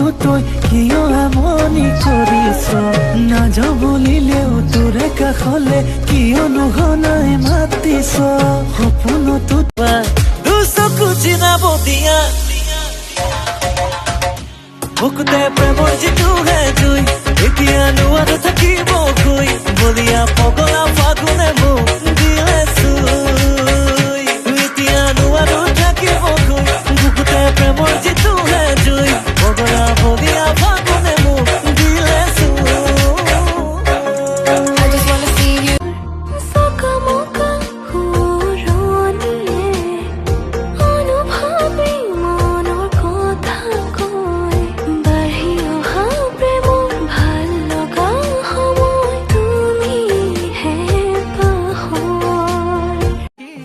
সপোনতো তই কিয় আমনি কৰিছ নাযাওঁ বুলিলেও তোৰে কাষলে কিয়নো ঘনাই মাতিছ সপোনতো দুচকু চিনাব দিয়া বুকুতে প্ৰেমৰ যিটো হে জুই এতিয়া নোৱাৰো থাকিব খুই বলিয়া পগলা ফাগুনে মোক দিলে চুই এতিয়া নোৱাৰো থাকিব খুই বুকুতে প্ৰেমৰ যিটো হে জুই পগলা বলিয়া ফাগুনে মোক দিলে চুই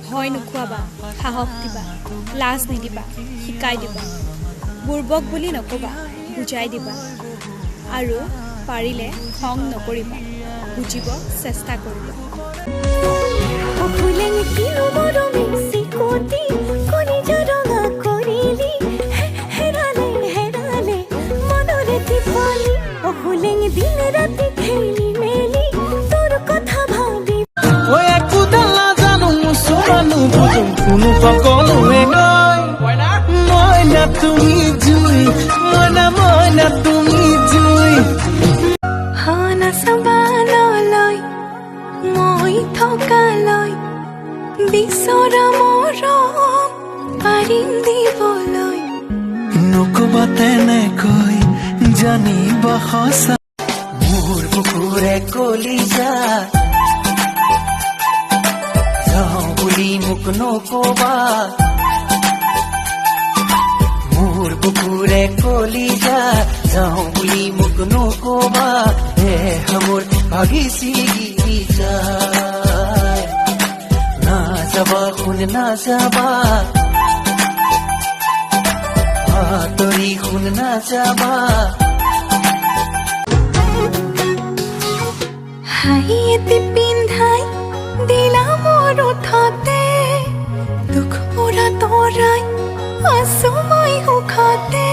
ভয় নোখোৱাবা সাহস দিবা লাজ নিদিবা শিকাই দিবা বুৰ্বক বুলি নকবা বুজাই দিবা আৰু পাৰিলে খং নকৰিবা বুজিব চেষ্টা কৰিবা কোনো সকলোৱে নয় মইনা তুমি জুই মইনা তুমি জুই হানা চাবালৈ মই থকালৈ বিচৰা মৰম পাৰিম দিবলৈ নকবা তেনেকৈ জানিব সঁচা মোৰ বুকুৰে কলিজা বুলি মোক নকবা মোৰ বুকুৰে কলিজা যাওঁ বুলি মোক নকবা মোৰ ভাগিছি যায় নাযাবা শুন নাযাবা আঁতৰি শুন নাযাবা হাঁহিয়ে পিন্ধাই দিলা মোৰ উঠতে দুখ পৰা তৰাই আছো মই সুখতে